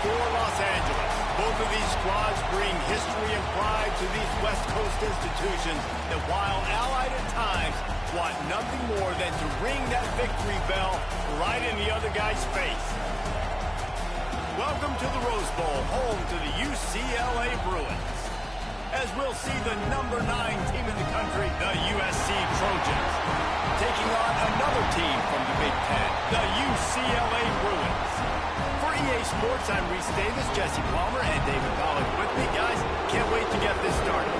For Los Angeles, both of these squads bring history and pride to these West Coast institutions that, while allied at times, want nothing more than to ring that victory bell right in the other guy's face. Welcome to the Rose Bowl, home to the UCLA Bruins. As we'll see the #9 team in the country, the USC Trojans, taking on another team from the Big Ten, the UCLA Bruins. For EA Sports, I'm Reese Davis, Jesse Palmer, and David Pollack with me. Guys, can't wait to get this started.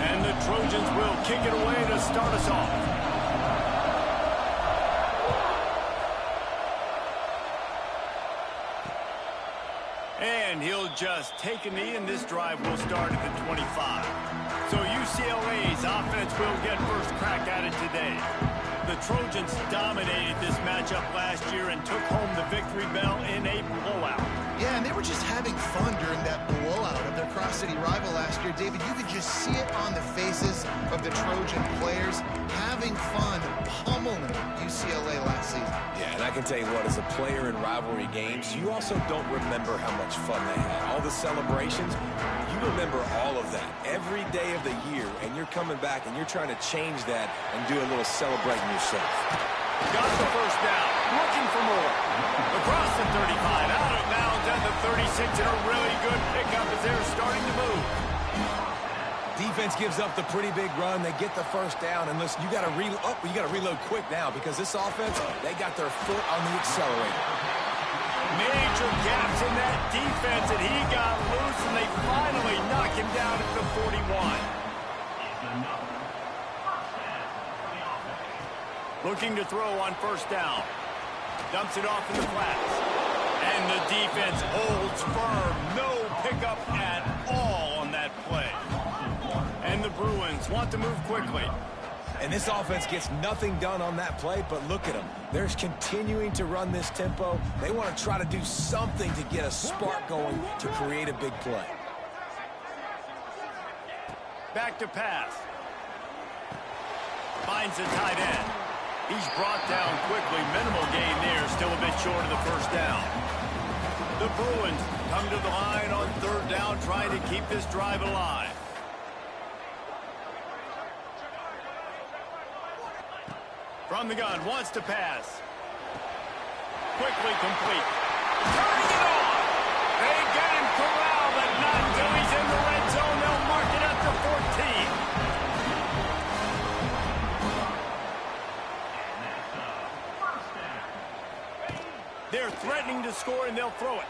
And the Trojans will kick it away to start us off. And he'll just take a knee, and this drive will start at the 25. So UCLA's offense will get first crack at it today. The Trojans dominated this matchup last year and took home the victory bell in a blowout. Yeah, and they were just having fun during that blowout of their cross-city rival last year. David, you could just see it on the faces of the Trojan players, having fun, pummeling UCLA last season. Yeah, and I can tell you what, as a player in rivalry games, you also don't remember how much fun they had. All the celebrations, you remember all of that every day of the year, and you're coming back and you're trying to change that and do a little celebrating yourself. Got the first down, looking for more. Across the 35, out of bounds at the 36, and a really good pickup as they're starting to move. Defense gives up the pretty big run. They get the first down, and listen, you got to reload quick now because this offense, they got their foot on the accelerator. Major gaps in that defense, and he got loose, and they finally knock him down at the 41. Looking to throw on first down. Dumps it off in the flats. And the defense holds firm. No pickup at all on that play. And the Bruins want to move quickly. And this offense gets nothing done on that play, but look at them. They're continuing to run this tempo. They want to try to do something to get a spark going to create a big play. Back to pass. Finds the tight end. He's brought down quickly. Minimal gain there. Still a bit short of the first down. The Bruins come to the line on third down, trying to keep this drive alive. From the gun, wants to pass. Quickly complete. Turning it on. They get him corralled, but not until he's in the red zone. They'll mark it at the 14. They're threatening to score, and they'll throw it.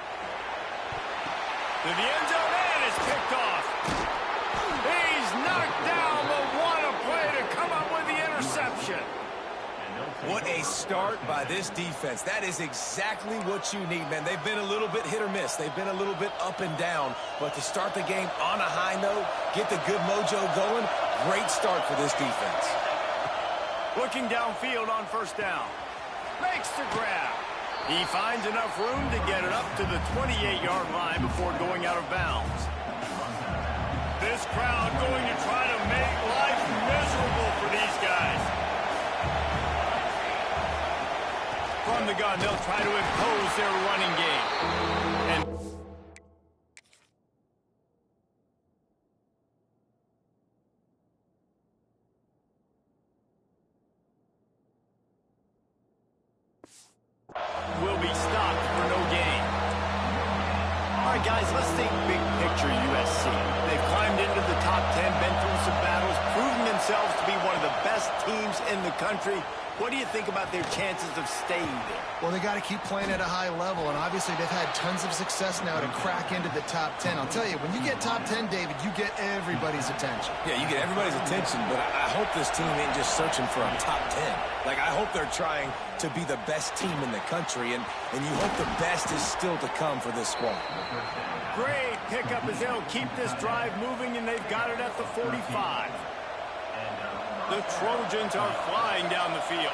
To the end zone, and it's picked off. He's knocked down, but what a play to come up with the interception. What a start by this defense. That is exactly what you need, man. They've been a little bit hit or miss. They've been a little bit up and down. But to start the game on a high note, get the good mojo going, great start for this defense. Looking downfield on first down. Makes the grab. He finds enough room to get it up to the 28-yard line before going out of bounds. This crowd going to try to make life miserable for these guys. From the gun, they'll try to impose their running game. And will be stopped for no gain. All right, guys, let's think big picture USC. They've climbed into the top 10, been through some battles, proven themselves to be one of the best teams in the country. What do you think about their chances of staying there? Well, they got to keep playing at a high level, and obviously they've had tons of success now to crack into the top 10. I'll tell you, when you get top 10, David, you get everybody's attention. Yeah, you get everybody's attention, but I hope this team ain't just searching for a top 10. Like, I hope they're trying to be the best team in the country, and you hope the best is still to come for this squad. Great pickup as they'll keep this drive moving, and they've got it at the 45. The Trojans are flying down the field.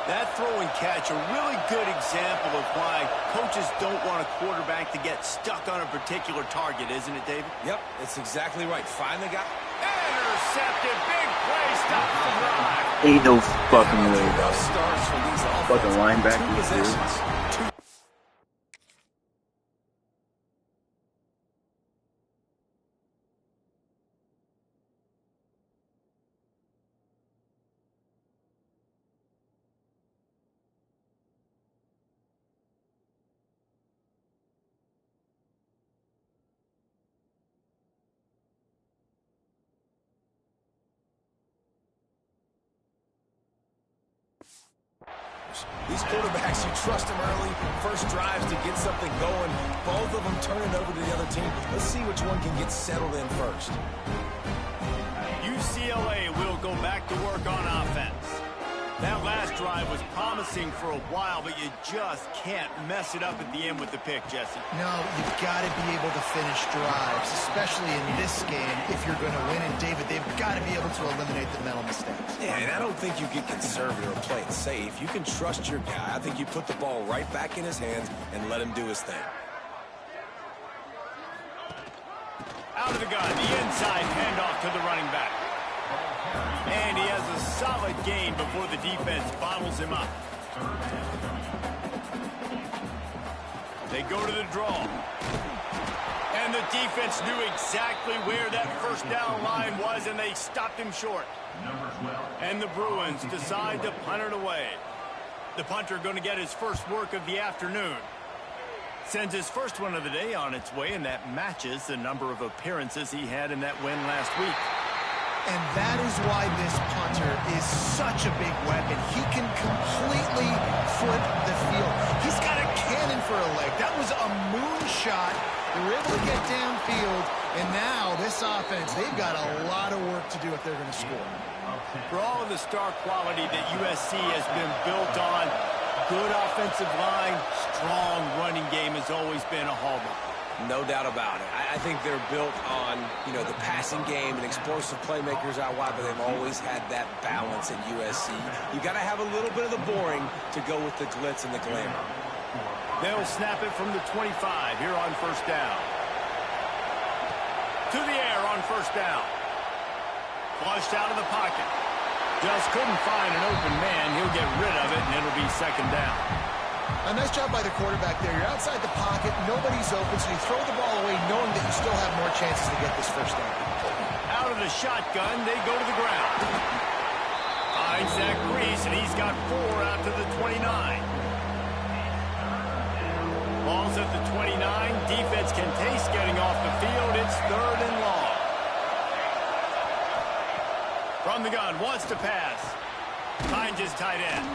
That throw and catch, a really good example of why coaches don't want a quarterback to get stuck on a particular target, isn't it, David? Yep, that's exactly right. Find the guy. Intercepted. Big play. Stops the drive. Ain't no fucking way. Rough starts for these Fucking offenses. linebackers, Two possessions. These quarterbacks, you trust them early, first drives to get something going. Both of them turning over to the other team. Let's see which one can get settled in first. UCLA will go back to work on offense. That last drive was promising for a while, but you just can't mess it up at the end with the pick, Jesse. No, you've got to be able to finish drives, especially in this game if you're going to win. And, David, they've got to be able to eliminate the mental mistakes. Yeah, and I don't think you get conservative or play it safe. You can trust your guy. I think you put the ball right back in his hands and let him do his thing. Out of the gun, the inside handoff to the running back. And he has a solid gain before the defense bottles him up. They go to the draw. And the defense knew exactly where that first down line was, and they stopped him short. And the Bruins decide to punt it away. The punter going to get his first work of the afternoon. Sends his first one of the day on its way, and that matches the number of appearances he had in that win last week. And that is why this punter is such a big weapon. He can completely flip the field. He's got a cannon for a leg. That was a moonshot. They were able to get downfield, and now this offense, they've got a lot of work to do if they're going to score. For all of the star quality that USC has been built on, good offensive line, strong running game has always been a hallmark. No doubt about it. I think they're built on, the passing game and explosive playmakers out wide, but they've always had that balance at USC. You got to have a little bit of the boring to go with the glitz and the glamour. They'll snap it from the 25 here on first down. To the air on first down. Flushed out of the pocket. Just couldn't find an open man. He'll get rid of it, and it'll be second down. A nice job by the quarterback there. You're outside the pocket, nobody's open, so you throw the ball away knowing that you still have more chances to get this first down. Out of the shotgun, they go to the ground. Finds Zach Grease, and he's got 4 out to the 29. Ball's at the 29. Defense can taste getting off the field. It's 3rd and long. From the gun, wants to pass. Finds his tight end.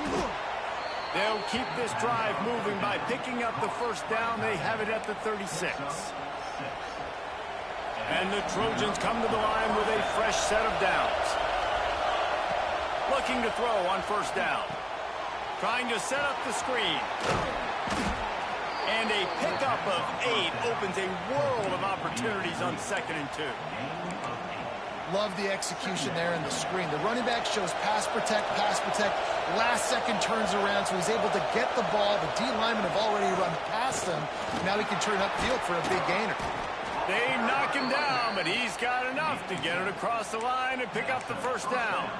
They'll keep this drive moving by picking up the first down. They have it at the 36. And the Trojans come to the line with a fresh set of downs. Looking to throw on first down. Trying to set up the screen. And a pickup of 8 opens a world of opportunities on 2nd and 2. Love the execution there in the screen. The running back shows pass protect. Last second turns around, so he's able to get the ball. The D linemen have already run past him. Now he can turn upfield for a big gainer. They knock him down, but he's got enough to get it across the line and pick up the first down.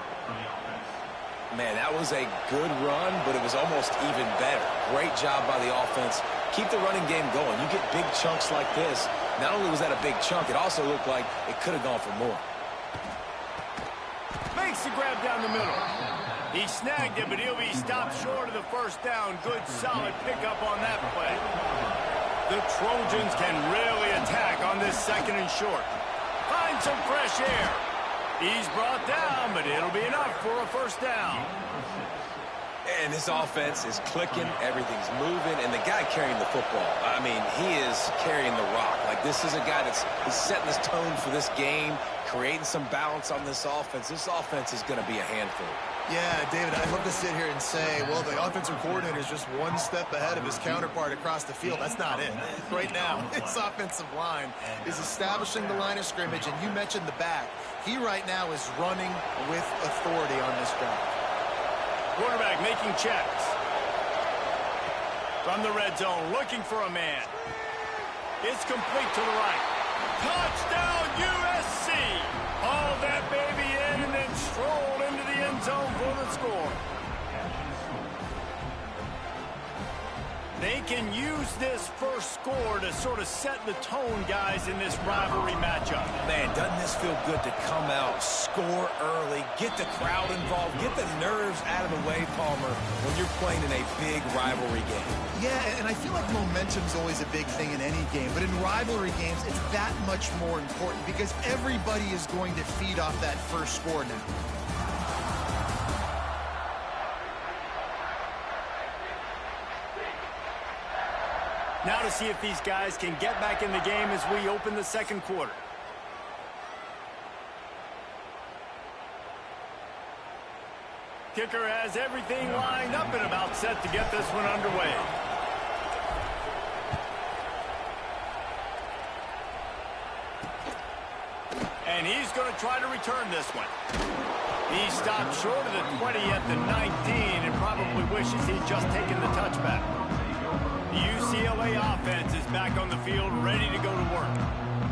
Man, that was a good run, but it was almost even better. Great job by the offense. Keep the running game going. You get big chunks like this. Not only was that a big chunk, it also looked like it could have gone for more. Makes the grab down the middle. He snagged it, but he'll be stopped short of the first down. Good, solid pickup on that play. The Trojans can really attack on this 2nd and short. Find some fresh air. He's brought down, but it'll be enough for a first down. And this offense is clicking, everything's moving, and the guy carrying the football, I mean, he is carrying the rock. Like, this is a guy that's setting this tone for this game, creating some balance on this offense. This offense is going to be a handful. Yeah, David, I'd love to sit here and say, well, the offensive coordinator is just one step ahead of his counterpart across the field. That's not it. Right now, his offensive line is establishing the line of scrimmage, and you mentioned the back. He right now is running with authority on this drive. Quarterback making checks. From the red zone, looking for a man. It's complete to the right. Touchdown, USC! Hauled that baby in and then strolled into the end zone for the score. They can use this first score to sort of set the tone, guys, in this rivalry matchup. Man, doesn't this feel good to come out, score early, get the crowd involved, get the nerves out of the way, Palmer, when you're playing in a big rivalry game. Yeah, and I feel like momentum's always a big thing in any game, but in rivalry games, it's that much more important because everybody is going to feed off that first score now. Now to see if these guys can get back in the game as we open the second quarter. Kicker has everything lined up and about set to get this one underway. And he's going to try to return this one. He stopped short of the 20 at the 19 and probably wishes he'd just taken the touchback. The UCLA offense is back on the field, ready to go to work.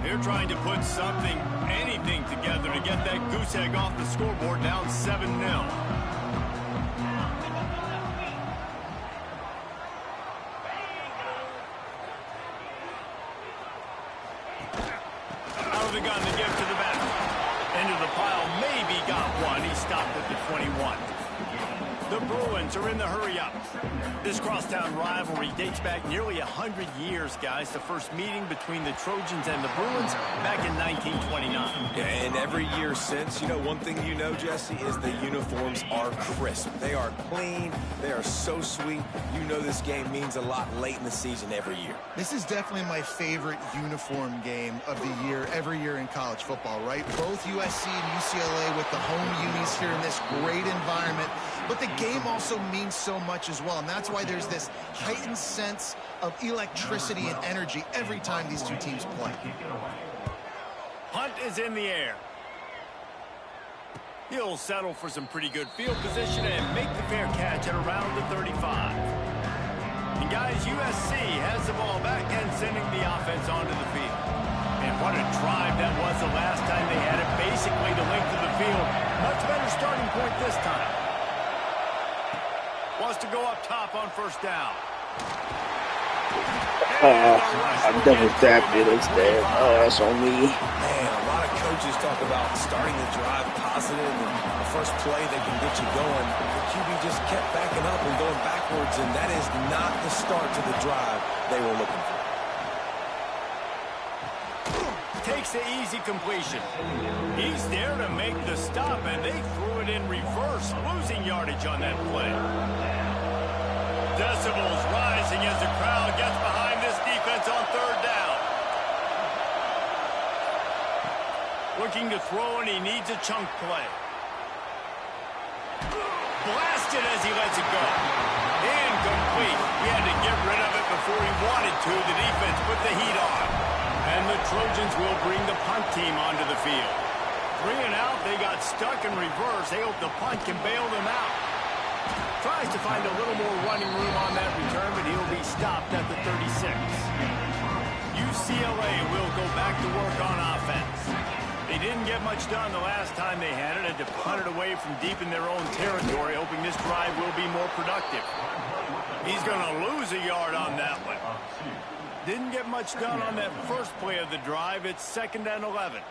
They're trying to put something, anything together to get that goose egg off the scoreboard down 7-0. Out of the gun to give to the back. Into the pile, maybe got one. He stopped at the 21. The Bruins are in the hurry-up. This crosstown rivalry dates back nearly 100 years, guys. The first meeting between the Trojans and the Bruins back in 1929. Yeah, and every year since, you know, one thing you know, Jesse, is the uniforms are crisp. They are clean. They are so sweet. You know this game means a lot late in the season every year. This is definitely my favorite uniform game of the year, every year in college football, right? Both USC and UCLA with the home unis here in this great environment. But the game also means so much as well, and that's why there's this heightened sense of electricity and energy every time these two teams play. Hunt is in the air. He'll settle for some pretty good field position and make the fair catch at around the 35. And guys, USC has the ball back and sending the offense onto the field. And what a drive that was the last time they had it, basically the length of the field. Much better starting point this time. Wants to go up top on first down. I've never tapped it instead. Oh, that's on me. Man, a lot of coaches talk about starting the drive positive and the first play that can get you going. The QB just kept backing up and going backwards, and that is not the start to the drive they were looking for. Takes the easy completion. He's there to make the stop, and they threw it in reverse, losing yardage on that play. Decibels rising as the crowd gets behind this defense on third down. Looking to throw, and he needs a chunk play. Blasted as he lets it go. Incomplete. He had to get rid of it before he wanted to. The defense put the heat on. And the Trojans will bring the punt team onto the field. 3 and out, they got stuck in reverse. They hope the punt can bail them out. Tries to find a little more running room on that return, but he'll be stopped at the 36. UCLA will go back to work on offense. They didn't get much done the last time they had it. Had to punt it away from deep in their own territory, hoping this drive will be more productive. He's going to lose a yard on that one. Didn't get much done on that first play of the drive. It's 2nd and 11.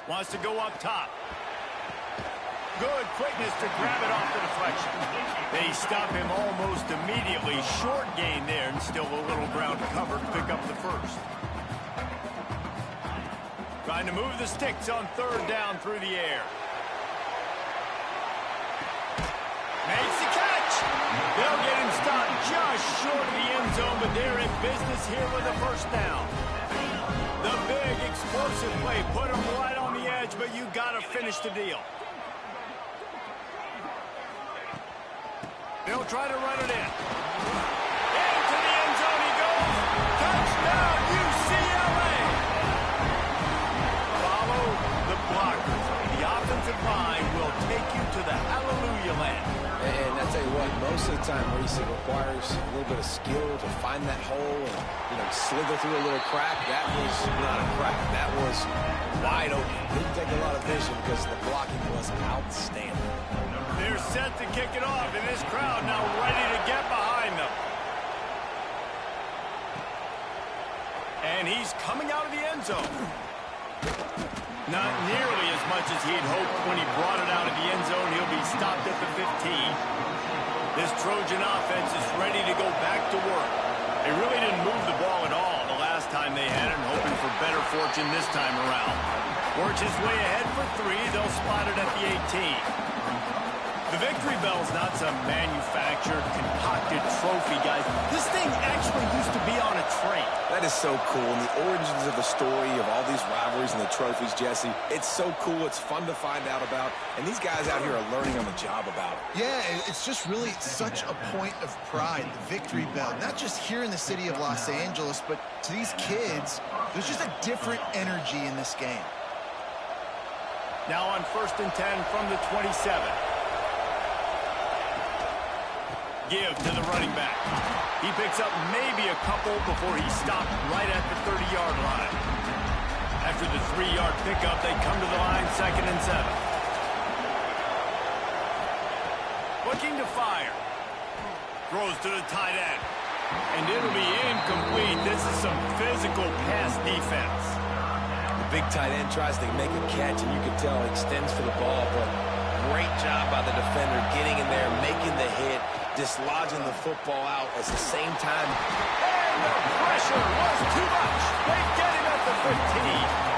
Wants to go up top. Good quickness to grab it off the deflection. They stop him almost immediately. Short gain there, and still a little ground to cover to pick up the first. Trying to move the sticks on third down through the air. Makes the catch. They'll get him stopped just short of the end zone, but they're in business here with a first down. The big explosive play put him right on the edge, but you got to finish the deal. They'll try to run it in. Into the end zone he goes. Touchdown, UCLA. Follow the blockers. The offensive line will take you to the hallelujah land. And I tell you what, most of the time, Reese, it requires a little bit of skill to find that hole and, slither through a little crack. That was not a crack. That was wide open. Didn't take a lot of vision because the blocking was outstanding. They're set to kick it off, and this crowd now ready to get behind them. And he's coming out of the end zone. Not nearly as much as he'd hoped when he brought it out of the end zone. He'll be stopped at the 15. This Trojan offense is ready to go back to work. They really didn't move the ball at all the last time they had it, hoping for better fortune this time around. Works his way ahead for 3. They'll spot it at the 18. The victory bell's not some manufactured, concocted trophy, guys. This thing actually used to be on a train. That is so cool. And the origins of the story of all these rivalries and the trophies, Jesse, it's so cool. It's fun to find out about. And these guys out here are learning on the job about it. Yeah, it's just really such a point of pride, the victory bell. Not just here in the city of Los Angeles, but to these kids, there's just a different energy in this game. Now on 1st and 10 from the 27. Give to the running back. He picks up maybe a couple before he stopped right at the 30-yard line. After the 3-yard pickup, they come to the line 2nd and 7. Looking to fire. Throws to the tight end. And it'll be incomplete. This is some physical pass defense. The big tight end tries to make a catch, and you can tell he extends for the ball, but great job by the defender getting in there, making the hit, dislodging the football out at the same time. And the pressure was too much. They get him at the 15.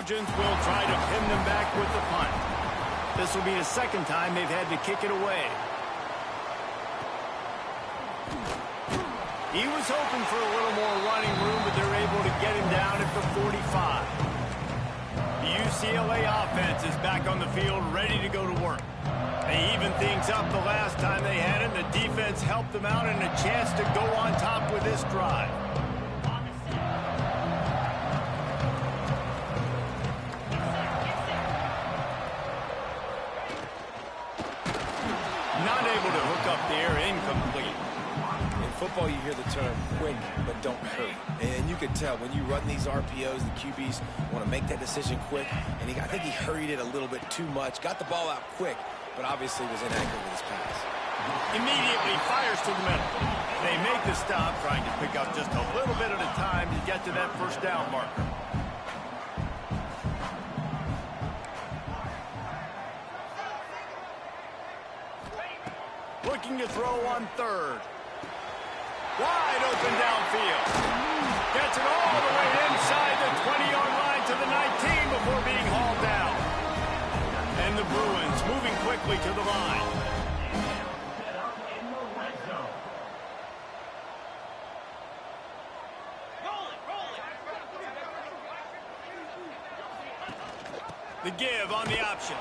Trojans will try to pin them back with the punt. This will be the second time they've had to kick it away. He was hoping for a little more running room, but they're able to get him down at the 45. The UCLA offense is back on the field, ready to go to work. They evened things up the last time they had it. The defense helped them out and a chance to go on top with this drive. Not able to hook up there, incomplete. In football, you hear the term quick, but don't hurry. And you can tell when you run these RPOs, the QBs want to make that decision quick. And I think he hurried it a little bit too much. Got the ball out quick, but obviously was inaccurate with his pass. Immediately fires to the middle. They make the stop, trying to pick up just a little bit at a time to get to that first down marker. Looking to throw on third. Wide open downfield. Gets it all the way inside the 20-yard line to the 19 before being hauled down. And the Bruins moving quickly to the line. The give on the option.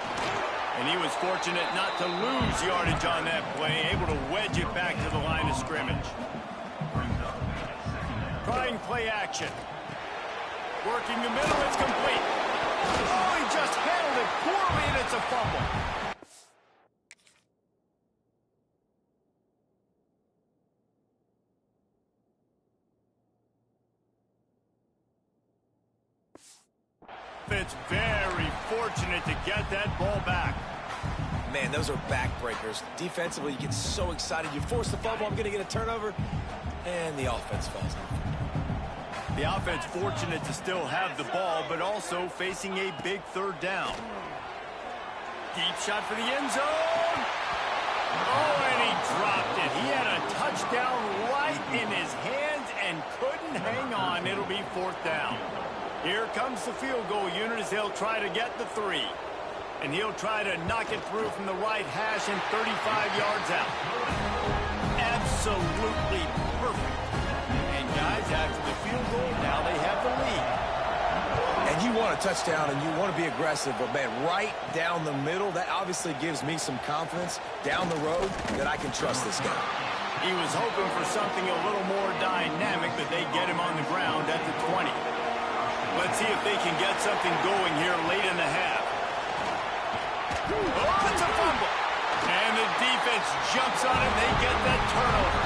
And he was fortunate not to lose yardage on that play, able to wedge it back to the line of scrimmage. Trying play action. Working the middle, it's complete. Oh, he just handled it poorly, and it's a fumble. It's very fortunate to get that ball back. Man, those are backbreakers. Defensively, you get so excited. You force the fumble, I'm going to get a turnover, and the offense falls off. The offense fortunate to still have the ball, but also facing a big third down. Deep shot for the end zone. Oh, and he dropped it. He had a touchdown right in his hands and couldn't hang on. It'll be fourth down. Here comes the field goal unit as they'll try to get the 3. And he'll try to knock it through from the right hash and 35 yards out. Absolutely perfect. And guys, after the field goal, now they have the lead. And you want a touchdown and you want to be aggressive, but man, right down the middle, that obviously gives me some confidence down the road that I can trust this guy. He was hoping for something a little more dynamic, but they get him on the ground at the 20. Let's see if they can get something going here late in the half. Oh, it's a fumble. And the defense jumps on him. They get that turnover.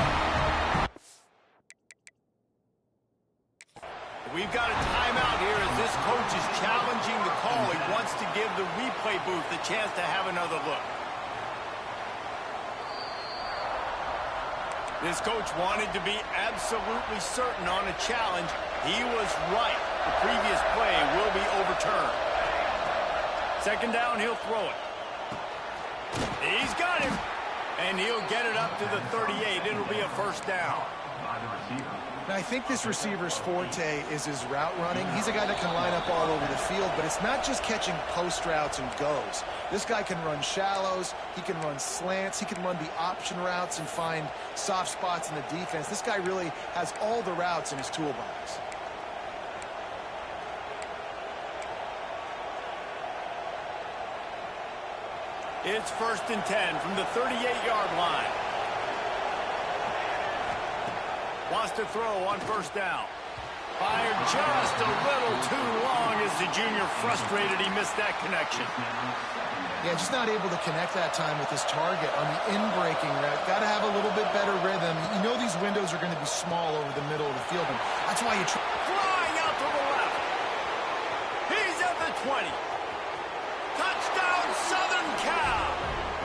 We've got a timeout here as this coach is challenging the call. He wants to give the replay booth the chance to have another look. This coach wanted to be absolutely certain on a challenge. He was right. The previous play will be overturned. Second down, he'll throw it. He's got him. And he'll get it up to the 38. It'll be a first down. Now, I think this receiver's forte is his route running. He's a guy that can line up all over the field, but it's not just catching post routes and goes. This guy can run shallows, he can run slants, he can run the option routes and find soft spots in the defense. This guy really has all the routes in his toolbox. It's 1st and 10 from the 38-yard line. Wants to throw on first down. Fired just a little too long as the junior frustrated. He missed that connection. Yeah, just not able to connect that time with his target on the in-breaking route. Got to have a little bit better rhythm. You know these windows are going to be small over the middle of the field, and that's why you try. Flying out to the left. He's at the 20. Touchdown, Southern Cal.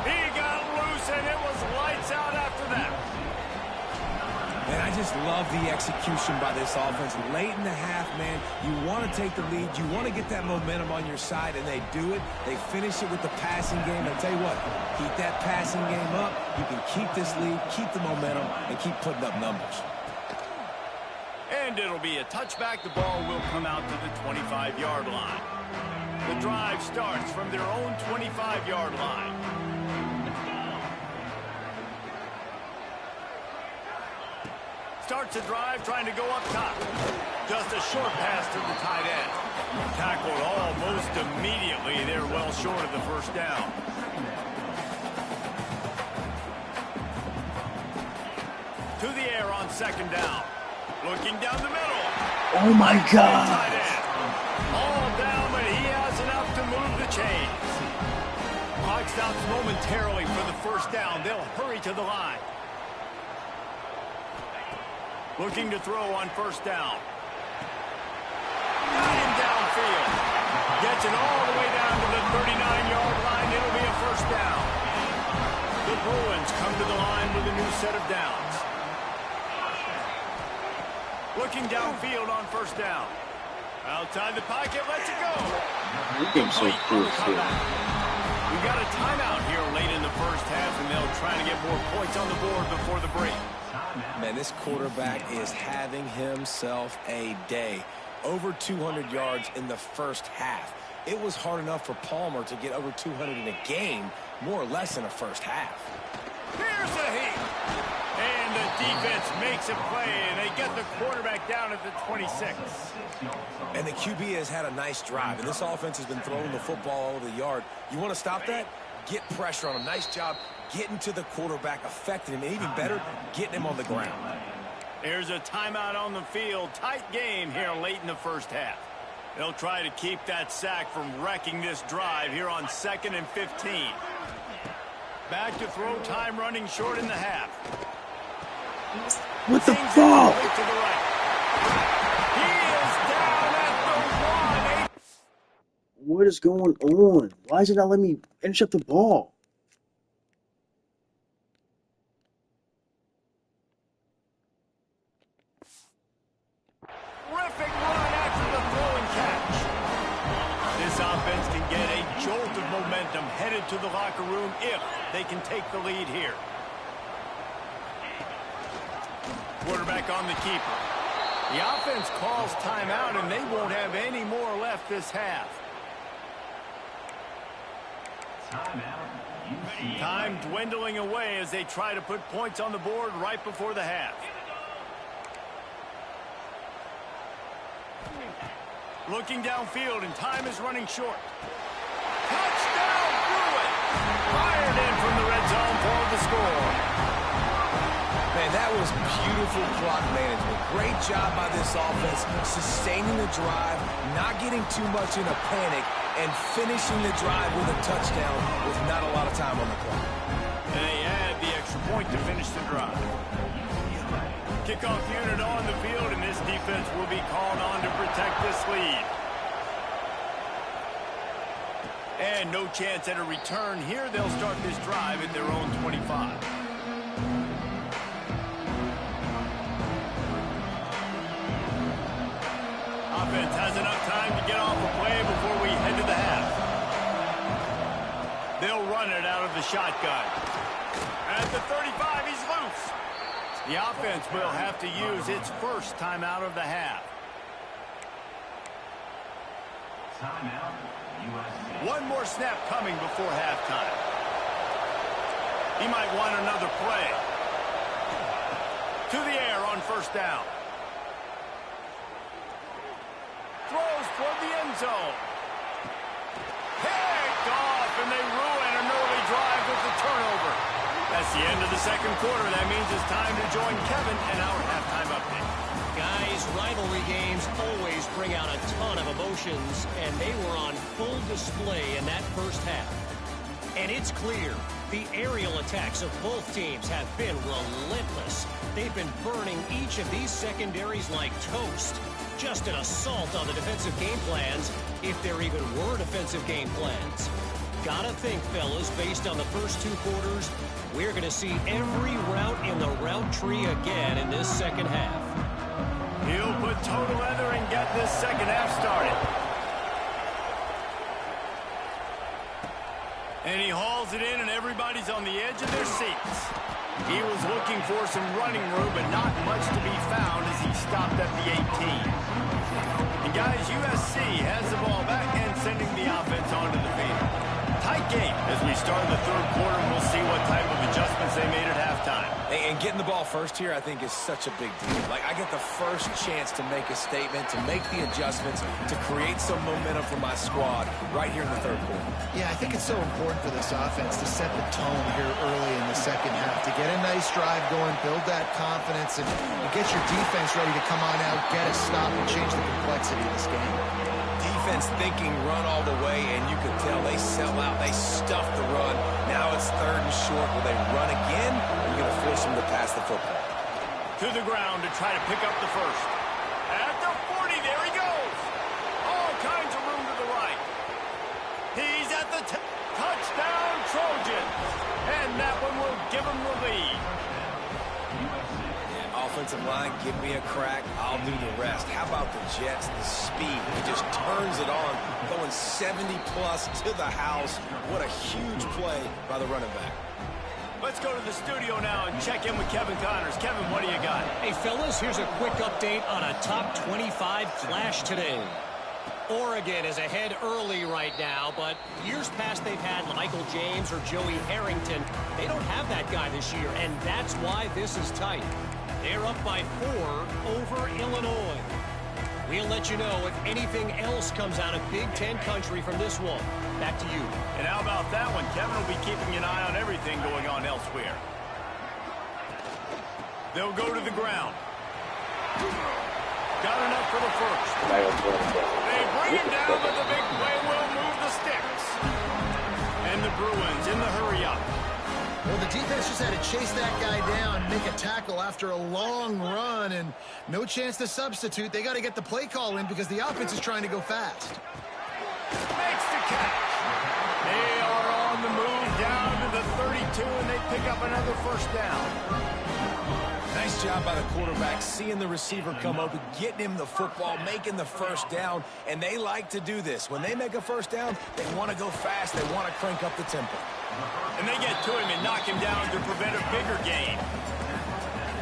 He got loose, and it was lights out after that. Man, I just love the execution by this offense. Late in the half, man, you want to take the lead. You want to get that momentum on your side, and they do it. They finish it with the passing game. And I'll tell you what, keep that passing game up. You can keep this lead, keep the momentum, and keep putting up numbers. And it'll be a touchback. The ball will come out to the 25-yard line. The drive starts from their own 25-yard line. Starts a drive trying to go up top. Just a short pass to the tight end. Tackled almost immediately. They're well short of the first down. To the air on second down. Looking down the middle. Oh my God. All down, but he has enough to move the chains. Clock stops momentarily for the first down. They'll hurry to the line. Looking to throw on first down. Got him downfield. Gets it all the way down to the 39-yard line. It'll be a first down. The Bruins come to the line with a new set of downs. Looking downfield on first down. Outside the pocket, lets it go. This game's so close here. We got a timeout here late in the first half, and they'll try to get more points on the board before the break. Man, this quarterback is having himself a day. Over 200 yards in the first half. It was hard enough for Palmer to get over 200 in a game, more or less in a first half. Here's the heat. And the defense makes a play, and they get the quarterback down at the 26. And the QB has had a nice drive, and this offense has been throwing the football all over the yard. You want to stop that? Get pressure on him. Nice job getting to the quarterback, affecting him, and even better, getting him on the ground. There's a timeout on the field. Tight game here late in the first half. They'll try to keep that sack from wrecking this drive here on 2nd and 15. Back to throw time, running short in the half. What the fuck? To the right. He is down at the 1. What is going on? Why is it not letting me intercept the ball? Terrific run after the throw and catch. This offense can get a jolt of momentum headed to the locker room if they can take the lead here. Quarterback on the keeper. The offense calls timeout, and they won't have any more left this half. Time dwindling away as they try to put points on the board right before the half. Looking downfield, and time is running short. Touchdown, Bruin! Fired in from the red zone for the score. Man, that was beautiful clock management. Great job by this offense, sustaining the drive, not getting too much in a panic, and finishing the drive with a touchdown with not a lot of time on the clock. And they add the extra point to finish the drive. Kickoff unit on the field, and this defense will be called on to protect this lead. And no chance at a return here. They'll start this drive at their own 25. Offense has enough time to get off a play before we head to the half. They'll run it out of the shotgun. At the 35, he's loose. The offense will have to use its first timeout of the half. One more snap coming before halftime. He might want another play. To the air on first down. Throws toward the end zone. Picked off, and they ruin an early drive with the turnover. That's the end of the second quarter. That means it's time to join Kevin and our halftime update. Guys, rivalry games always bring out a ton of emotions, and they were on full display in that first half. And it's clear, the aerial attacks of both teams have been relentless. They've been burning each of these secondaries like toast. Just an assault on the defensive game plans, if there even were defensive game plans. Gotta think, fellas, based on the first two quarters, we're going to see every route in the route tree again in this second half. He'll put toe to leather and get this second half started. And he hauls it in, and everybody's on the edge of their seats. He was looking for some running room, but not much to be found as he stopped at the 18. And guys, USC has the ball back and sending the offense onto the field. Tight game as we start the third quarter. We'll see what type of adjustments they made at halftime. And getting the ball first here, I think, is such a big deal. Like, I get the first chance to make a statement, to make the adjustments, to create some momentum for my squad right here in the third quarter. Yeah, I think it's so important for this offense to set the tone here early in the second half, to get a nice drive going, build that confidence, and get your defense ready to come on out, get a stop, and change the complexity of this game. Defense thinking run all the way, and you can tell they sell out. They stuff the run. Now it's third and short. Will they run again? Or are you going to force them to pass the football? To the ground to try to pick up the first. At the 40, there he goes. All kinds of room to the right. He's at the touchdown, Trojans. And that one will give him the lead. Offensive line, give me a crack, I'll do the rest. How about the Jets, the speed? He just turns it on, going 70-plus to the house. What a huge play by the running back. Let's go to the studio now and check in with Kevin Connors. Kevin, what do you got? Hey, fellas, here's a quick update on a top 25 clash today. Oregon is ahead early right now, but years past they've had Michael James or Joey Harrington. They don't have that guy this year, and that's why this is tight. They're up by 4 over Illinois. We'll let you know if anything else comes out of Big Ten country from this one. Back to you. And how about that one? Kevin will be keeping an eye on everything going on elsewhere. They'll go to the ground. Got enough for the first. They bring him down, but the big play will move the sticks. And the Bruins in the hurry-up. Well, the defense just had to chase that guy down, make a tackle after a long run, and no chance to substitute. They got to get the play call in because the offense is trying to go fast. Makes the catch. They are on the move down to the 32, and they pick up another first down. Nice job by the quarterback, seeing the receiver come open, getting him the football, making the first down, and they like to do this. When they make a first down, they want to go fast. They want to crank up the tempo. And they get to him and knock him down to prevent a bigger gain.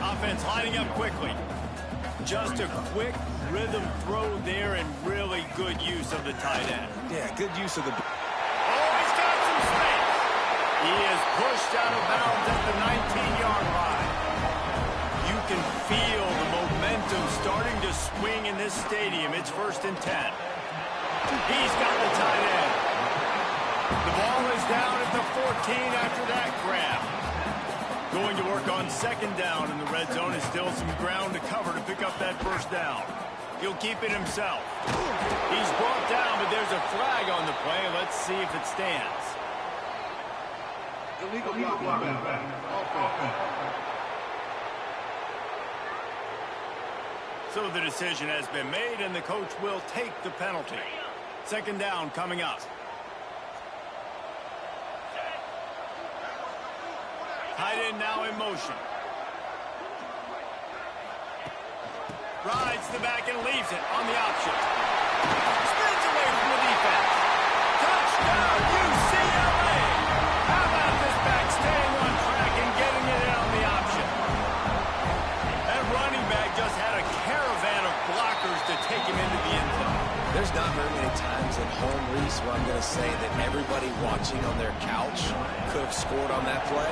Offense lining up quickly. Just a quick rhythm throw there and really good use of the tight end. Yeah, good use of the... Oh, he's got some space. He is pushed out of bounds at the 19-yard line. You can feel the momentum starting to swing in this stadium. It's 1st and 10. He's got the tight end. The ball is down at the 14 after that grab. Going to work on 2nd down in the red zone. Is still some ground to cover to pick up that first down. He'll keep it himself. He's brought down, but there's a flag on the play. Let's see if it stands. Illegal block. So the decision has been made, and the coach will take the penalty. 2nd down coming up. Tight end now in motion. Rides the back and leaves it on the option. Spins away from the defense. Touchdown, UCLA! How about this back staying on track and getting it in on the option? That running back just had a caravan of blockers to take him into the end zone. There's not very many times at home, Reese, where I'm going to say that everybody watching on their couch could have scored on that play.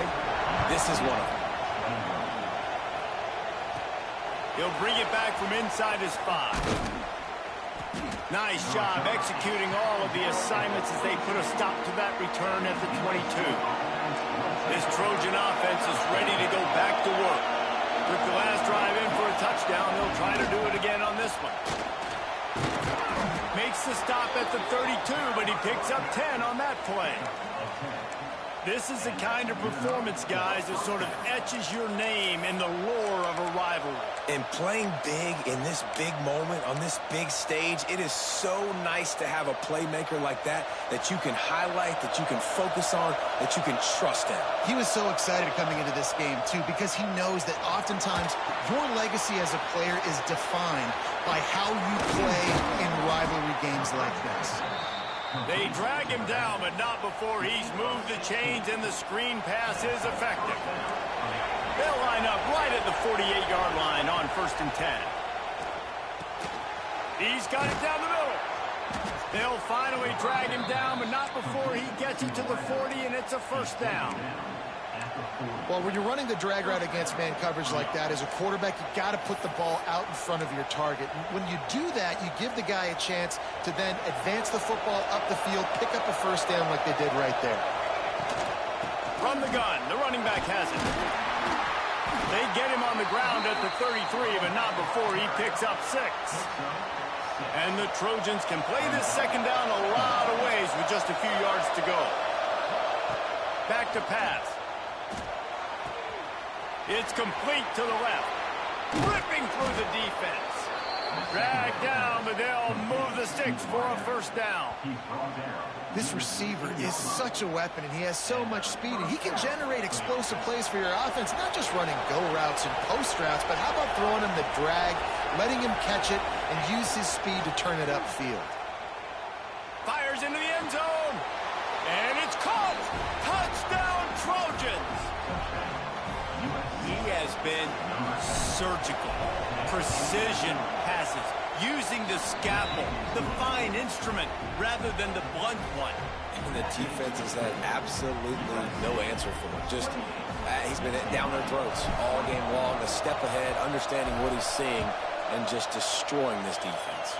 This is one of them. He'll bring it back from inside his 5. Nice job executing all of the assignments as they put a stop to that return at the 22. This Trojan offense is ready to go back to work. Took the last drive in for a touchdown. They'll try to do it again on this one. Makes the stop at the 32, but he picks up 10 on that play. This is the kind of performance, guys, that sort of etches your name in the lore of a rivalry. And playing big in this big moment, on this big stage, it is so nice to have a playmaker like that you can highlight, that you can focus on, that you can trust in. He was so excited coming into this game, too, because he knows that oftentimes your legacy as a player is defined by how you play in rivalry games like this. They drag him down, but not before he's moved the chains, and the screen pass is effective. They'll line up right at the 48-yard line on 1st and 10. He's got it down the middle. They'll finally drag him down, but not before he gets it to the 40, and it's a first down. Well, when you're running the drag route against man coverage like that, as a quarterback, you got to put the ball out in front of your target. When you do that, you give the guy a chance to then advance the football up the field, pick up a first down like they did right there. From the gun, the running back has it. They get him on the ground at the 33, but not before he picks up 6. And the Trojans can play this second down a lot of ways with just a few yards to go. Back to pass. It's complete to the left. Ripping through the defense. Dragged down, but they'll move the sticks for a first down. This receiver is such a weapon, and he has so much speed, and he can generate explosive plays for your offense, not just running go routes and post routes, but how about throwing him the drag, letting him catch it, and use his speed to turn it upfield. Fires into the end zone, and it's caught. Touchdown, Trojans. He has been surgical, precision passes, using the scalpel, the fine instrument, rather than the blunt one. And the defense has had absolutely no answer for him. Just, he's been down their throats all game long, a step ahead, understanding what he's seeing, and just destroying this defense.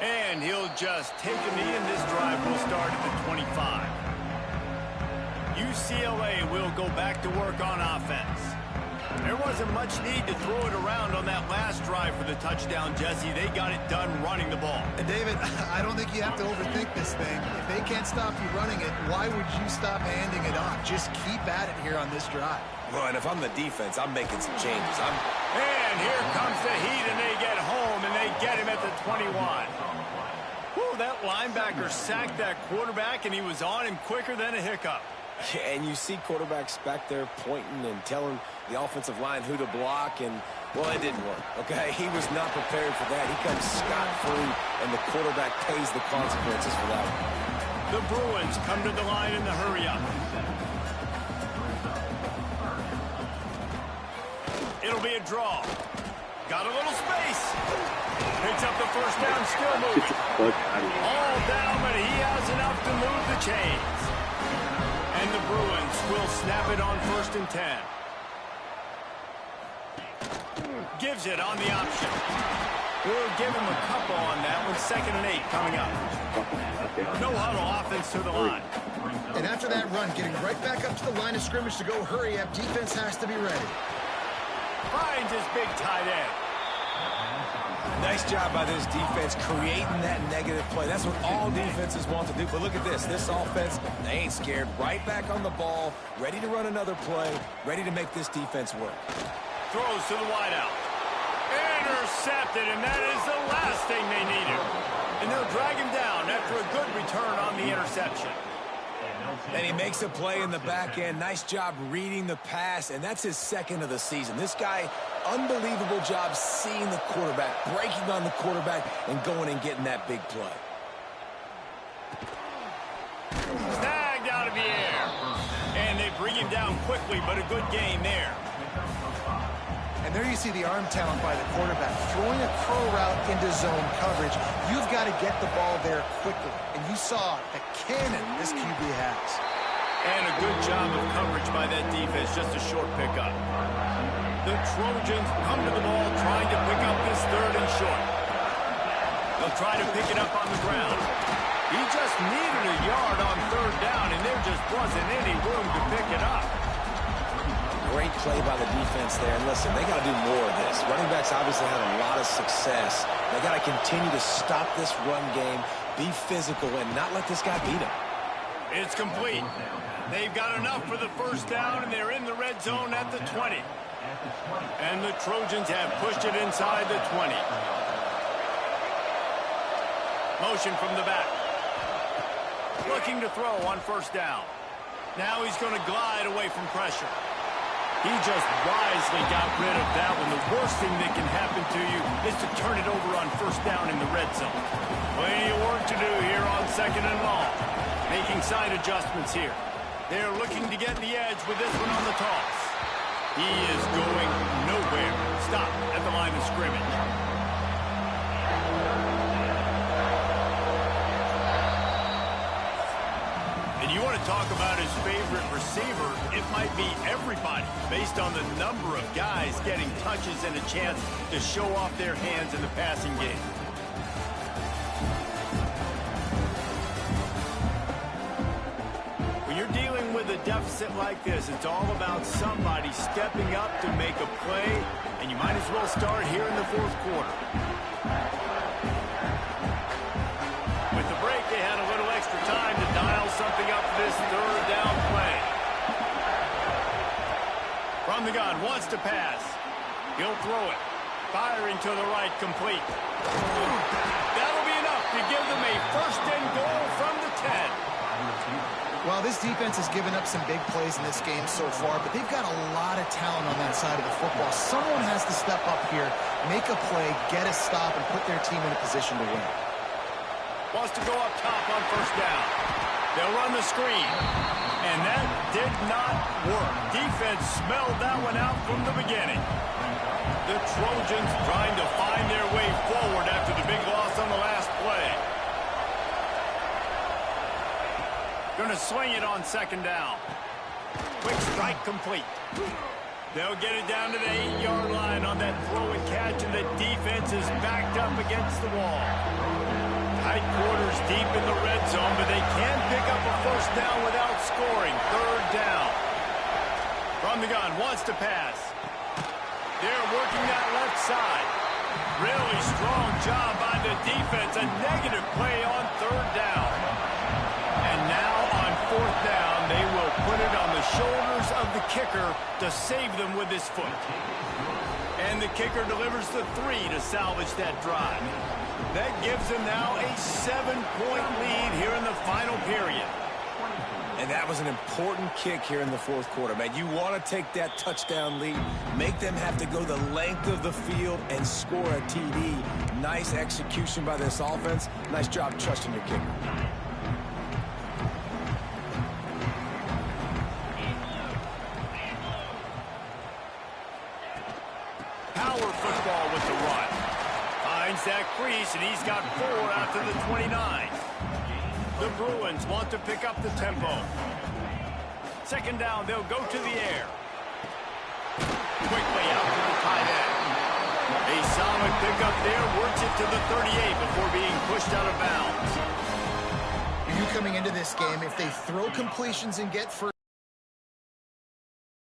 And he'll just take a knee, and this drive will start at the 25. UCLA will go back to work on offense. There wasn't much need to throw it around on that last drive for the touchdown, Jesse. They got it done running the ball. And David, I don't think you have to overthink this thing. If they can't stop you running it, why would you stop handing it off? Just keep at it here on this drive. Well, and if I'm the defense, I'm making some changes. And here comes the heat, and they get home, and they get him at the 21. Whew, that linebacker sacked that quarterback, and he was on him quicker than a hiccup. And you see quarterbacks back there pointing and telling the offensive line who to block, and, well, it didn't work, okay? He was not prepared for that. He comes scot-free, and the quarterback pays the consequences for that one. The Bruins come to the line in the hurry-up. It'll be a draw. Got a little space. Picks up the first down, still moving. All down, but he has enough to move the chains. And the Bruins will snap it on 1st and 10. Gives it on the option. We'll give him a couple on that one. 2nd and 8 coming up. No huddle offense to the line. And after that run, getting right back up to the line of scrimmage to go hurry up, defense has to be ready. Finds his big tight end. Nice job by this defense creating that negative play. That's what all defenses want to do. But look at this. This offense, they ain't scared. Right back on the ball, ready to run another play, ready to make this defense work. Throws to the wideout. Intercepted, and that is the last thing they needed. And they'll drag him down after a good return on the interception. And he makes a play in the back end. Nice job reading the pass, and that's his 2nd of the season. This guy, unbelievable job seeing the quarterback, breaking on the quarterback, and going and getting that big play. Snagged out of the air. And they bring him down quickly, but a good game there. And there you see the arm talent by the quarterback. Throwing a curl route into zone coverage, you've got to get the ball there quickly. And you saw the cannon this QB has. And a good job of coverage by that defense, just a short pickup. The Trojans come to the ball trying to pick up this 3rd and short. They'll try to pick it up on the ground. He just needed a yard on 3rd down, and there just wasn't any room to pick it up. Great play by the defense there. And listen, they got to do more of this. Running backs obviously had a lot of success. They got to continue to stop this run game, be physical, and not let this guy beat them. It's complete. They've got enough for the first down, and they're in the red zone at the 20. And the Trojans have pushed it inside the 20. Motion from the back. Looking to throw on 1st down. Now he's going to glide away from pressure. He just wisely got rid of that one. The worst thing that can happen to you is to turn it over on 1st down in the red zone. Plenty of work to do here on 2nd and long. Making side adjustments here. They're looking to get the edge with this one on the toss. He is going nowhere. Stop at the line of scrimmage. And you want to talk about his favorite receiver, it might be everybody, based on the number of guys getting touches and a chance to show off their hands in the passing game. When you're dealing with a deficit like this, it's all about somebody stepping up to make a play, and you might as well start here in the fourth quarter. With the break, they had a little extra time to dial something up for this third down play. From the gun, wants to pass. He'll throw it. Firing to the right, complete. That'll be enough to give them a first and goal from the 10. Well, this defense has given up some big plays in this game so far, but they've got a lot of talent on that side of the football. Someone has to step up here, make a play, get a stop, and put their team in a position to win. Wants to go up top on first down. They'll run the screen. And that did not work. Defense smelled that one out from the beginning. The Trojans trying to find their way forward after the big loss on the last play. Going to swing it on second down. Quick strike complete. They'll get it down to the 8-yard line on that throw and catch, and the defense is backed up against the wall. Tight quarters deep in the red zone, but they can't pick up a first down without scoring. Third down. From the gun, wants to pass. They're working that left side. Really strong job by the defense. A negative play on third down. And now on fourth down, they will put it on the shoulders of the kicker to save them with his foot. And the kicker delivers the 3 to salvage that drive. That gives them now a 7-point lead here in the final period. And that was an important kick here in the fourth quarter, man. You want to take that touchdown lead, make them have to go the length of the field and score a TD. Nice execution by this offense. Nice job trusting your kicker. Power football with the run. Finds that crease, and he's got 4 out to the 29. The Bruins want to pick up the tempo. Second down, they'll go to the air. Quickly out to the tight end. A solid pickup there, works it to the 38 before being pushed out of bounds. You coming into this game, if they throw completions and get first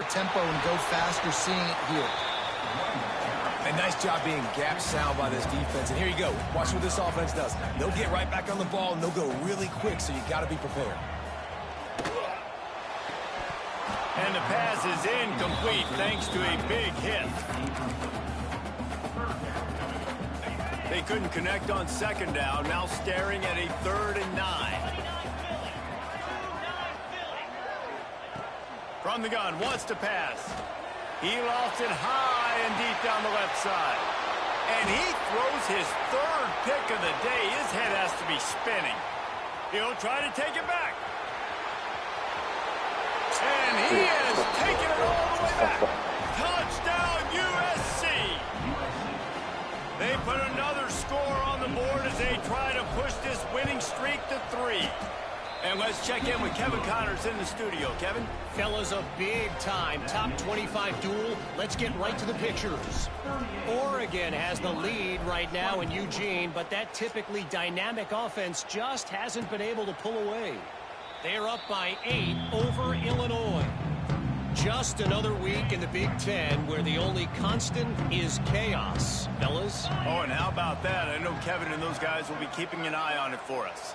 tempo and go fast, you're seeing it here. A nice job being gap sound by this defense. And here you go. Watch what this offense does. They'll get right back on the ball, and they'll go really quick, so you got to be prepared. And the pass is incomplete thanks to a big hit. They couldn't connect on second down, now staring at a 3rd and 9. From the gun, wants to pass. He lost it high and deep down the left side. And he throws his 3rd pick of the day. His head has to be spinning. He'll try to take it back. And he is taking it all the way back. Touchdown, USC. They put another score on the board as they try to push this winning streak to 3. And let's check in with Kevin Connors in the studio. Kevin? Fellas, a big-time top 25 duel. Let's get right to the pictures. Oregon has the lead right now in Eugene, but that typically dynamic offense just hasn't been able to pull away. They're up by 8 over Illinois. Just another week in the Big Ten where the only constant is chaos. Fellas? Oh, and how about that? I know Kevin and those guys will be keeping an eye on it for us.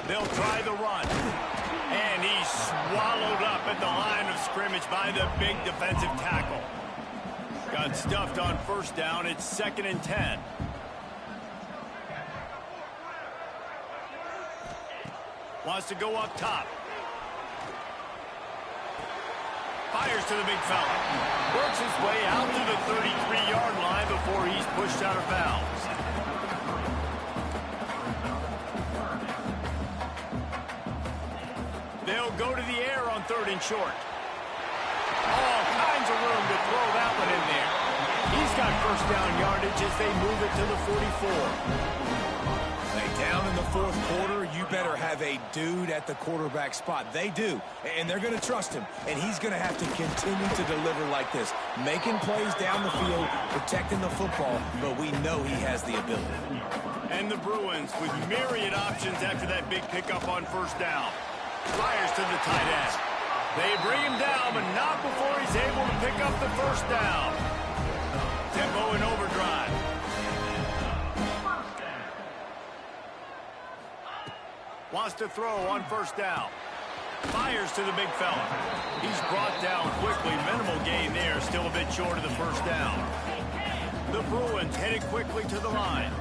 They'll try the run. And he's swallowed up at the line of scrimmage by the big defensive tackle. Got stuffed on first down. It's 2nd and 10. Wants to go up top. Fires to the big fella. Works his way out to the 33-yard line before he's pushed out of bounds. They'll go to the air on 3rd and short. All kinds of room to throw that one in there. He's got first down yardage as they move it to the 44. They Down in the fourth quarter, you better have a dude at the quarterback spot. They do, and they're going to trust him. And he's going to have to continue to deliver like this, making plays down the field, protecting the football, but we know he has the ability. And the Bruins with myriad options after that big pickup on first down. Fires to the tight end. They bring him down, but not before he's able to pick up the first down. Tempo in overdrive. Wants to throw on first down. Fires to the big fella. He's brought down quickly. Minimal gain there. Still a bit short of the first down. The Bruins headed quickly to the line.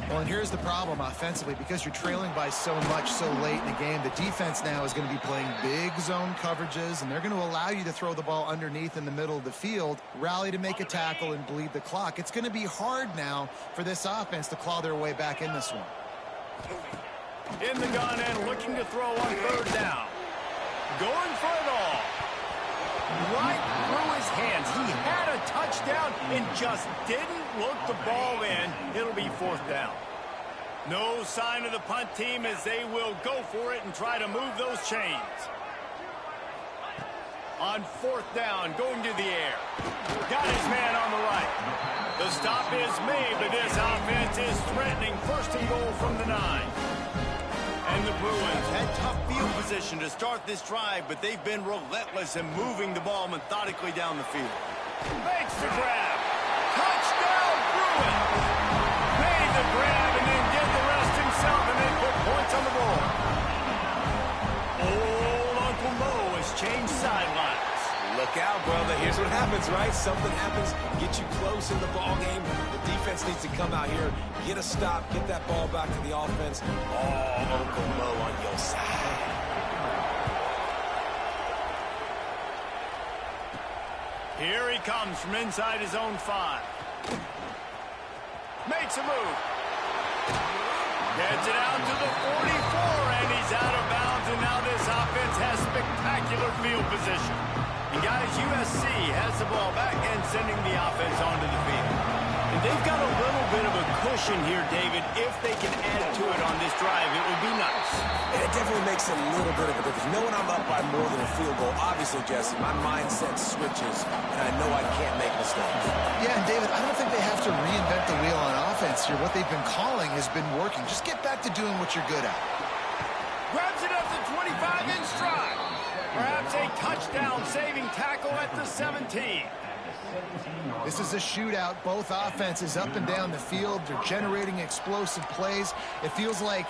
Well, and here's the problem offensively. Because you're trailing by so much so late in the game, the defense now is going to be playing big zone coverages, and they're going to allow you to throw the ball underneath in the middle of the field, rally to make a tackle, and bleed the clock. It's going to be hard now for this offense to claw their way back in this one. In the gun and looking to throw on third down. Going for it all. Right through his hands. He had a touchdown and just didn't look the ball in. It'll be fourth down. No sign of the punt team as they will go for it and try to move those chains. On fourth down, going to the air. Got his man on the right. The stop is made, but this offense is threatening. First and goal from the 9. And the Bruins had tough field position to start this drive, but they've been relentless in moving the ball methodically down the field. Makes the grab. Touchdown, Bruins! Made the grab and then did the rest himself and then put points on the board. Old Uncle Mo has changed sidelines. Look out, brother. Here's what happens, right? Something happens, get you close in the ball game. The defense needs to come out here, get a stop, get that ball back to the offense. Oh, Uncle Mo on your side. Here he comes from inside his own 5. Makes a move. Gets it out to the 44, and he's out of bounds, and now this offense has spectacular field position. And guys, USC has the ball back and sending the offense onto the field. And they've got a little bit of a cushion here, David. If they can add to it on this drive, it would be nice. And it definitely makes a little bit of a difference. Knowing I'm up by more than a field goal, obviously, Jesse, my mindset switches, and I know I can't make mistakes. Yeah, and David, I don't think they have to reinvent the wheel on offense here. What they've been calling has been working. Just get back to doing what you're good at. Grabs it up to 25 in stride. Perhaps a touchdown-saving tackle at the 17. This is a shootout. Both offenses up and down the field. They're generating explosive plays. It feels like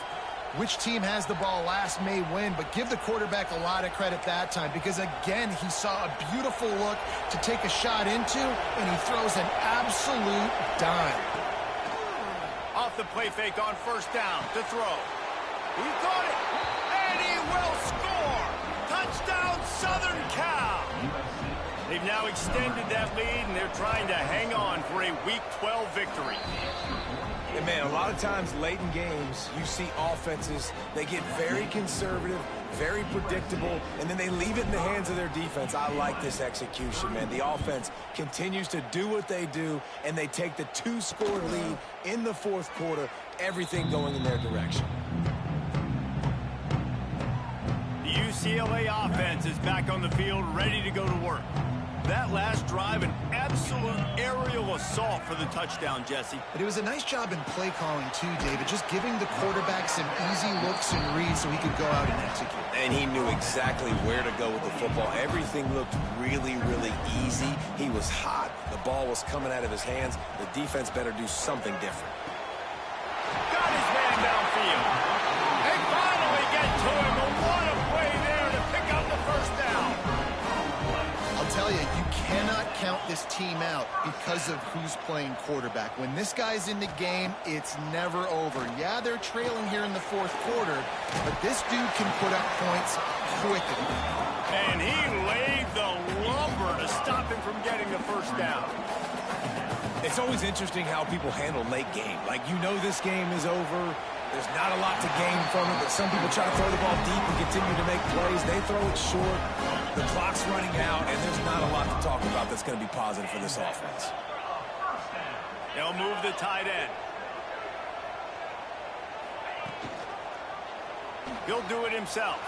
which team has the ball last may win, but give the quarterback a lot of credit that time because, again, he saw a beautiful look to take a shot into, and he throws an absolute dime. Off the play fake on first down to throw. He caught it, and he will score. Touchdown, Southern Cal. They've now extended that lead, and they're trying to hang on for a Week 12 victory. And, man, a lot of times late in games, you see offenses, they get very conservative, very predictable, and then they leave it in the hands of their defense. I like this execution, man. The offense continues to do what they do, and they take the 2-score lead in the fourth quarter, everything going in their direction. The UCLA offense is back on the field, ready to go to work. That last drive, an absolute aerial assault for the touchdown, Jesse. But it was a nice job in play calling, too, David, just giving the quarterback some easy looks and reads so he could go out and execute. And he knew exactly where to go with the football. Everything looked really, really easy. He was hot. The ball was coming out of his hands. The defense better do something different. Got his man downfield. They finally get to him. And what a play there to pick up the first down. I'll tell you, you cannot count this team out because of who's playing quarterback. When this guy's in the game, it's never over. Yeah, they're trailing here in the fourth quarter, but this dude can put up points quickly. And he laid the lumber to stop him from getting the first down. It's always interesting how people handle late game. Like, you know this game is over. There's not a lot to gain from it, but some people try to throw the ball deep and continue to make plays. They throw it short. The clock's running out, and there's not a lot to talk about that's going to be positive for this offense. They'll move the tight end. He'll do it himself.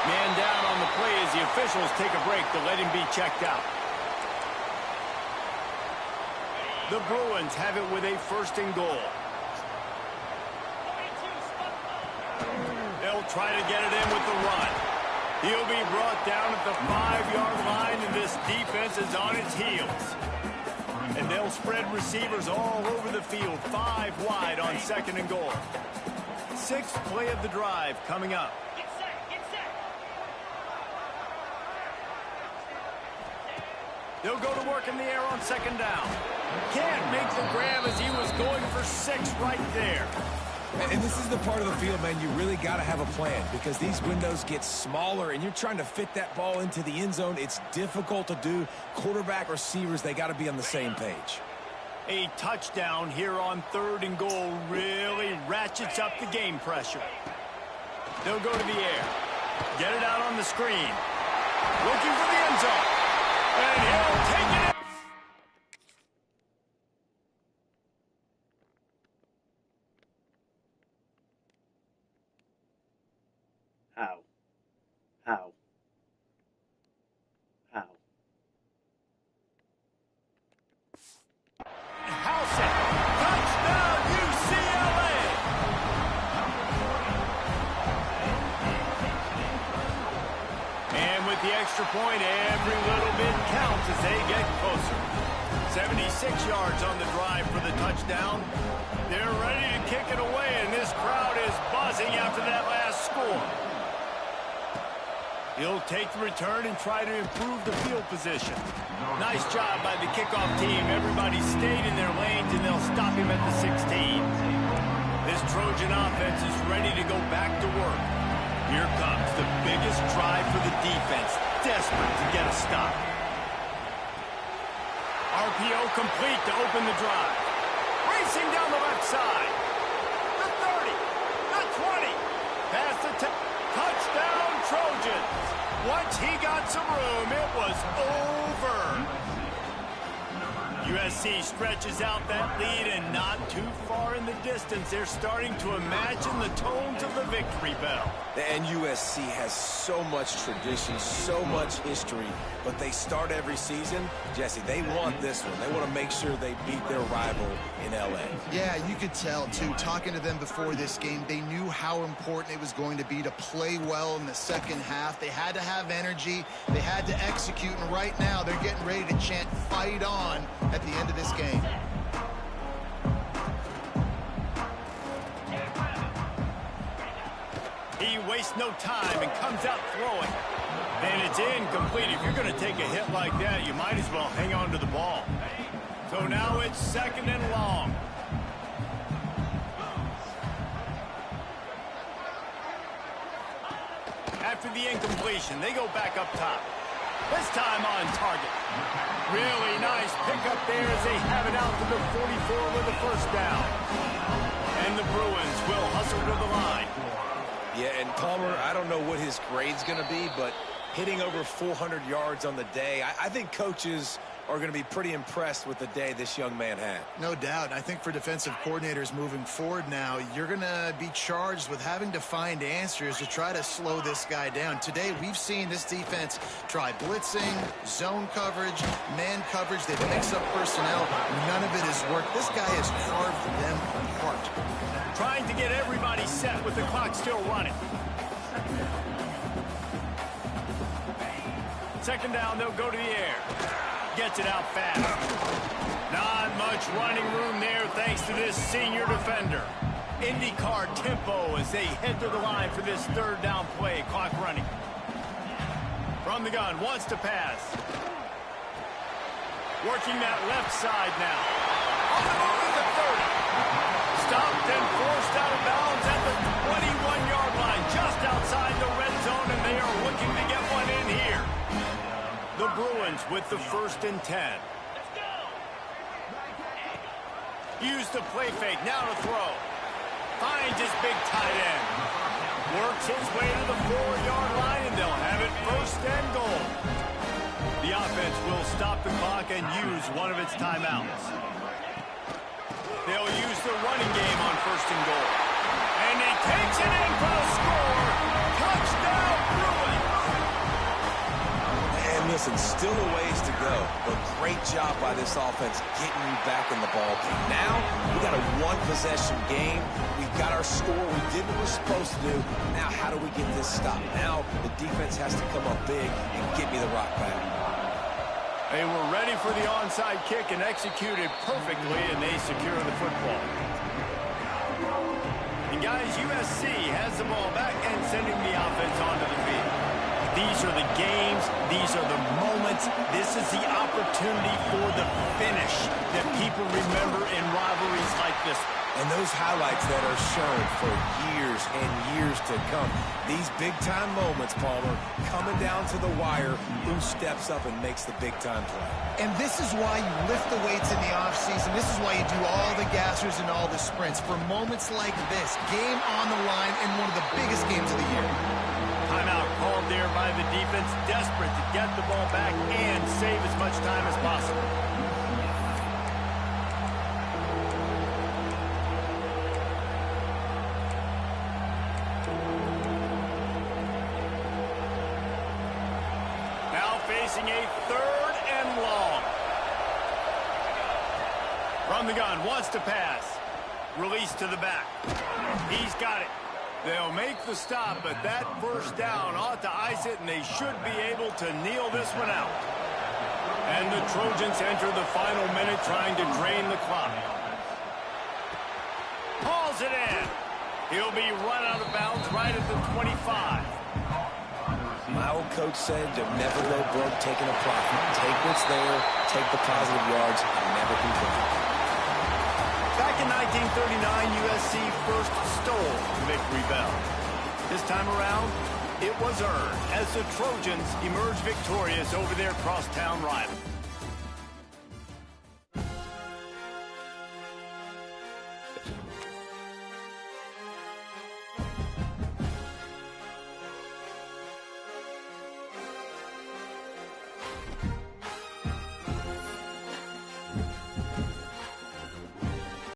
Man down on the play as the officials take a break to let him be checked out. The Bruins have it with a 1st and goal. They'll try to get it in with the run. He'll be brought down at the 5-yard line, and this defense is on its heels. And they'll spread receivers all over the field, 5 wide on 2nd and goal. 6th play of the drive coming up. Get set, get set. They'll go to work in the air on 2nd down. Can't make the grab as he was going for 6 right there. And this is the part of the field, man, you really got to have a plan because these windows get smaller and you're trying to fit that ball into the end zone. It's difficult to do. Quarterback, receivers, they got to be on the same page. A touchdown here on 3rd and goal really ratchets up the game pressure. They'll go to the air. Get it out on the screen. Looking for the end zone. And he'll take it in. How? House it. Touchdown, UCLA. And with the extra point, every little bit counts as they get closer. 76 yards on the drive for the touchdown. They're ready to kick it away, and this crowd is buzzing after that last score. He'll take the return and try to improve the field position. Nice job by the kickoff team. Everybody stayed in their lanes, and they'll stop him at the 16. This Trojan offense is ready to go back to work. Here comes the biggest drive for the defense, desperate to get a stop. RPO complete to open the drive. Racing down the left side. The 30, the 20, past the 10. Touchdown, Trojans. Once he got some room, it was over. USC stretches out that lead, and not too far in the distance, they're starting to imagine the tones of the victory bell. And USC has so much tradition, so much history, but they start every season. Jesse, they want this one. They want to make sure they beat their rival in LA. Yeah, you could tell, too. Talking to them before this game, they knew how important it was going to be to play well in the second half. They had to have energy. They had to execute, and right now they're getting ready to chant "Fight on" at the end of this game. He wastes no time and comes out throwing. And it's incomplete. If you're going to take a hit like that, you might as well hang on to the ball. So now it's 2nd and long. After the incompletion, they go back up top. This time on target. Really nice pickup there as they have it out to the 44 with a 1st down. And the Bruins will hustle to the line. Yeah, and Palmer, I don't know what his grade's going to be, but hitting over 400 yards on the day, I think coaches are going to be pretty impressed with the day this young man had. No doubt. I think for defensive coordinators moving forward now, you're going to be charged with having to find answers to try to slow this guy down. Today, we've seen this defense try blitzing, zone coverage, man coverage. They've mixed up personnel. None of it has worked. This guy has carved them apart. Trying to get everybody set with the clock still running. 2nd down, they'll go to the air. Gets it out fast. Not much running room there thanks to this senior defender. IndyCar tempo as they head to the line for this 3rd down play. Clock running. From the gun, wants to pass. Working that left side now. On the move at the 30. Stopped and forced out of bounds at the 21-yard line, just outside the red zone, and they are looking to get one in here. The Bruins with the 1st and 10. Use the play fake, now to throw. Finds his big tight end. Works his way to the 4-yard line, and they'll have it 1st and goal. The offense will stop the clock and use one of its timeouts. They'll use the running game on 1st and goal. And he takes it in for the score. Touchdown, Bruins. And listen, still a ways to go, but great job by this offense getting you back in the ball game. Now, we got a one-possession game. We've got our score. We did what we're supposed to do. Now, how do we get this stopped? Now, the defense has to come up big and get me the rock back. They were ready for the onside kick and executed perfectly, and they secure the football. And guys, USC has the ball back and sending the offense onto the field. These are the games. These are the moments. This is the opportunity for the finish that people remember in rivalries like this. And those highlights that are shown for years and years to come. These big-time moments, Palmer, coming down to the wire, who steps up and makes the big-time play. And this is why you lift the weights in the offseason. This is why you do all the gassers and all the sprints. For moments like this, game on the line in one of the biggest games of the year. Timeout called there by the defense, desperate to get the ball back and save as much time as possible. Now facing a 3rd and long. From the gun, wants to pass. Release to the back. He's got it. They'll make the stop, but that first down ought to ice it, and they should be able to kneel this one out. And the Trojans enter the final minute trying to drain the clock. Hauls it in. He'll be run out of bounds right at the 25. My old coach said you'll never go broke taking a profit. Take what's there, take the positive yards, and never complain. Back in 1939, USC first stole the victory bell. This time around, it was earned as the Trojans emerged victorious over their crosstown rival.